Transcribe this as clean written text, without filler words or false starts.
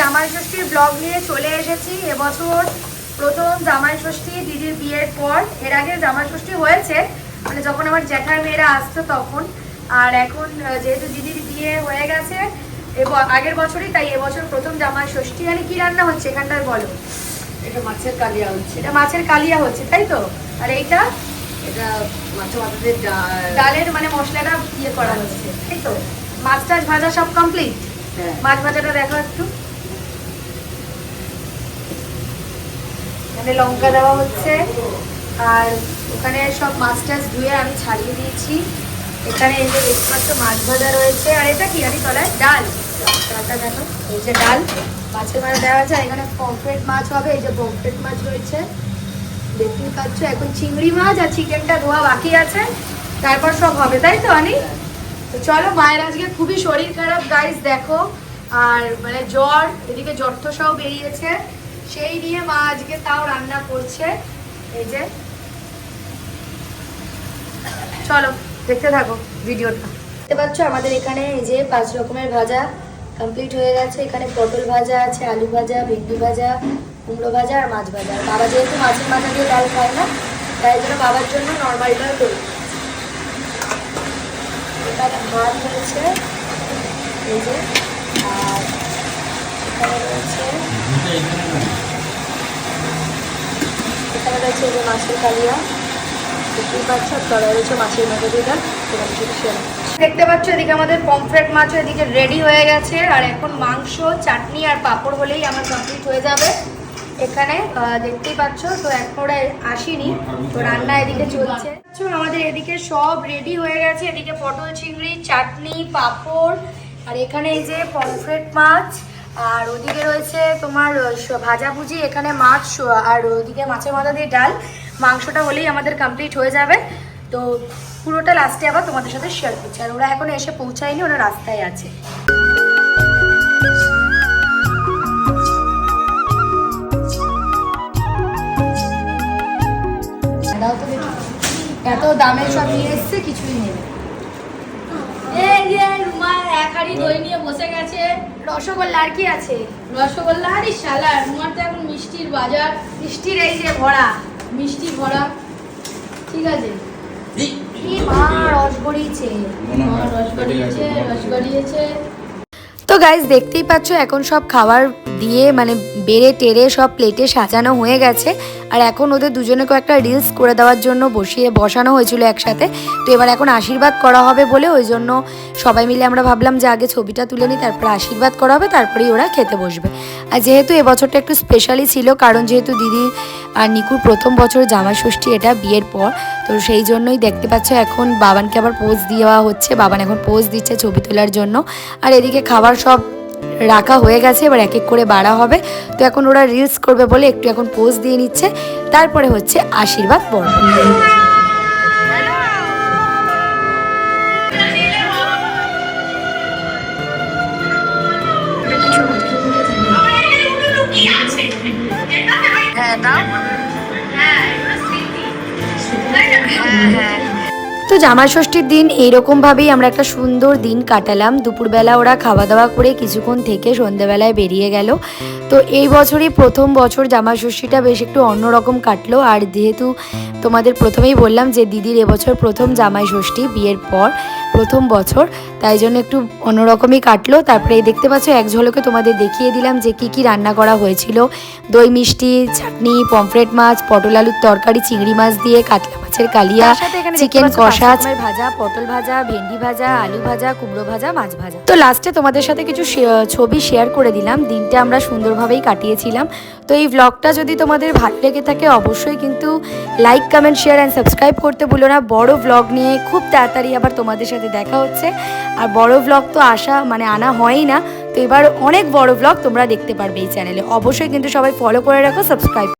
জামাই ষষ্ঠীর ব্লগ নিয়ে চলে এসেছি। এবছর প্রথম জামাই ষষ্ঠী দিদির বিয়ের পর। এর আগে জামাই ষষ্ঠী হয়েছে, মানে যখন আমার জ্যাঠার মেয়েরা আসতো তখন। আর এখন যেহেতু দিদির বিয়ে হয়ে গেছে আগের বছরই, তাই এবছর প্রথম জামাই ষষ্ঠী। মানে কি রান্না হচ্ছে এখানটায় বলো? এটা মাছের কালিয়া হচ্ছে। এটা মাছের কালিয়া হচ্ছে, তাই তো? আর এইটা এটা মাছের মাথাদের ডালের মানে মশলাটা ইয়ে করা হচ্ছে, তাই তো? মাছ টাছ ভাজা সব কমপ্লিট। মাছ ভাজাটা দেখো একটু, মানে লঙ্কা দেওয়া হচ্ছে। আর ওখানে সব মাছ টাছ ধুয়ে আমি ছাড়িয়ে দিয়েছি। এখানে এই যে দেখতে পাচ্ছ মাছ ভাজা রয়েছে। আর এটা কি জানি তলায় ডাল, ডালটা দেখো, এই যে ডাল মাছের মাথা দেওয়া আছে। এখানে পমফ্রেট মাছ হবে, এই যে পমফ্রেট মাছ রয়েছে দেখতেই পাচ্ছ। এখন চিংড়ি মাছ আর চিকেনটা ধোয়া বাকি আছে, তারপর সব হবে, তাই তো অনি? তো চলো, মায়ের আজকে খুবই শরীর খারাপ গাইস, দেখো। আর মানে জ্বর, এদিকে জ্বর তো সব বেরিয়েছে, সেই নিয়ে মা আজকে তাও রান্না করছে। এই যে চলো দেখতে থাকো ভিডিওটা। দেখতে পাচ্ছ আমাদের এখানে এই যে 5 রকমের ভাজা কমপ্লিট হয়ে গেছে। এখানে পটল ভাজা আছে, আলু ভাজা, ভেন্ডি ভাজা, কুমড়ো ভাজা আর মাছ ভাজা। বাবা যেহেতু মাছের মাথা দিয়ে ডাল খায় না, তাই জন্য বাবার জন্য নর্মাল ডাল করি। এখানে ভাত রয়েছে এই যে, আর এখানে রয়েছে এই যে মাছের কালিয়া দেখতেই পাচ্ছ। তলায় রয়েছে মাছের মাথা দিয়ে ডাল। দেখতে পাচ্ছ এদিকে আমাদের পমফ্রেট মাছও এদিকে রেডি হয়ে গেছে। আর এখন মাংস, চাটনি আর পাঁপড় হলেই আমার কমপ্লিট হয়ে যাবে। এখানে দেখতেই পাচ্ছ, তো এখন ওরা আসেনি, তো রান্না এদিকে চলছে। আমাদের এদিকে সব রেডি হয়ে গেছে। এদিকে পটল চিংড়ি, চাটনি, পাঁপড়, আর এখানে এই যে পমফ্রেট মাছ, আর ওদিকে রয়েছে তোমার ভাজাভুজি, এখানে মাছ, আর ওদিকে মাছের মাথা দিয়ে ডাল। মাংসটা হলেই আমাদের কমপ্লিট হয়ে যাবে। তো পুরোটা লাস্টে আবার তোমাদের সাথে শেয়ার করছি। আর ওরা এখনো এসে পৌঁছায়নি, ওরা রাস্তায় আছে। দাও তো দেখি, এত দামে সব নিয়ে এসছে, কিছুই নেই। এই যে রুমা এক হাঁড়ি দই নিয়ে বসে গেছে। রসগোল্লা আর কি আছে? রসগোল্লা আর শালা রুমার তো এখন মিষ্টির বাজার, মিষ্টির এই যে ভরা, মিষ্টি ভরা। ঠিক আছে, মা রস গড়িয়েছে, রস গড়িয়েছে। তো গাইজ দেখতেই পাচ্ছ এখন সব খাবার দিয়ে মানে বেড়ে টেরে সব প্লেটে সাজানো হয়ে গেছে। আর এখন ওদের দুজনেকে একটা রিলস করে দেওয়ার জন্য বসানো হয়েছিল একসাথে। তো এবার এখন আশীর্বাদ করা হবে বলে ওই জন্য সবাই মিলে আমরা ভাবলাম যে আগে ছবিটা তুলে নিই, তারপরে আশীর্বাদ করা হবে, তারপরেই ওরা খেতে বসবে। আর যেহেতু এবছরটা একটু স্পেশালি ছিল, কারণ যেহেতু দিদি আর নিকুর প্রথম বছর জামাই ষষ্ঠী, এটা বিয়ের পর, তো সেই জন্যই দেখতে পাচ্ছ এখন বাবানকে আবার পোজ দেওয়া হচ্ছে। বাবান এখন পোজ দিচ্ছে ছবি তোলার জন্য। আর এদিকে খাবার সব রাখা হয়ে গেছে, এবার এক এক করে বাড়া হবে। তো এখন ওরা রিলস করবে বলে একটু এখন পোজ দিয়ে নিচ্ছে, তারপরে হচ্ছে আশীর্বাদ পর্ব। তো জামাই ষষ্ঠীর দিন এইরকমভাবেই আমরা একটা সুন্দর দিন কাটালাম। দুপুরবেলা ওরা খাওয়া দাওয়া করে কিছুক্ষণ থেকে সন্ধ্যেবেলায় বেরিয়ে গেল। তো এই বছরই প্রথম বছর জামাই ষষ্ঠীটা বেশ একটু অন্যরকম কাটলো। আর যেহেতু তোমাদের প্রথমেই বললাম যে দিদির এবছর প্রথম জামাই ষষ্ঠী, বিয়ের পর প্রথম বছর, তাই জন্য একটু অন্যরকমই কাটলো। তারপরে দেখতে পাচ্ছ এক ঝলকে তোমাদের দেখিয়ে দিলাম যে কি রান্না করা হয়েছিল। দই মিষ্টি, চাটনি, পমফ্রেট মাছ, পটল আলুর তরকারি, চিংড়ি মাছ দিয়ে কাতলা মাছের কালিয়া, চিকেন কষা, ভাজা, পটল ভাজা, ভেন্ডি ভাজা, আলু ভাজা, কুমড়ো ভাজা, মাছ ভাজা। তো লাস্টে তোমাদের সাথে কিছু ছবি শেয়ার করে দিলাম। দিনটা আমরা সুন্দরভাবেই কাটিয়েছিলাম। তো এই ব্লগটা যদি তোমাদের ভালো লেগে থাকে অবশ্যই কিন্তু like, comment, share and subscribe করতে ভুলো না। বড় ব্লগ নিয়ে খুব তাড়াতাড়ি আবার তোমাদের সাথে দেখা হচ্ছে। আর বড় ব্লগ তো আনা হয়ই না, তো এবার অনেক বড় ব্লগ তোমরা দেখতে পারবে এই চ্যানেলে। অবশ্যই কিন্তু সবাই ফলো করে রাখো, সাবস্ক্রাইব।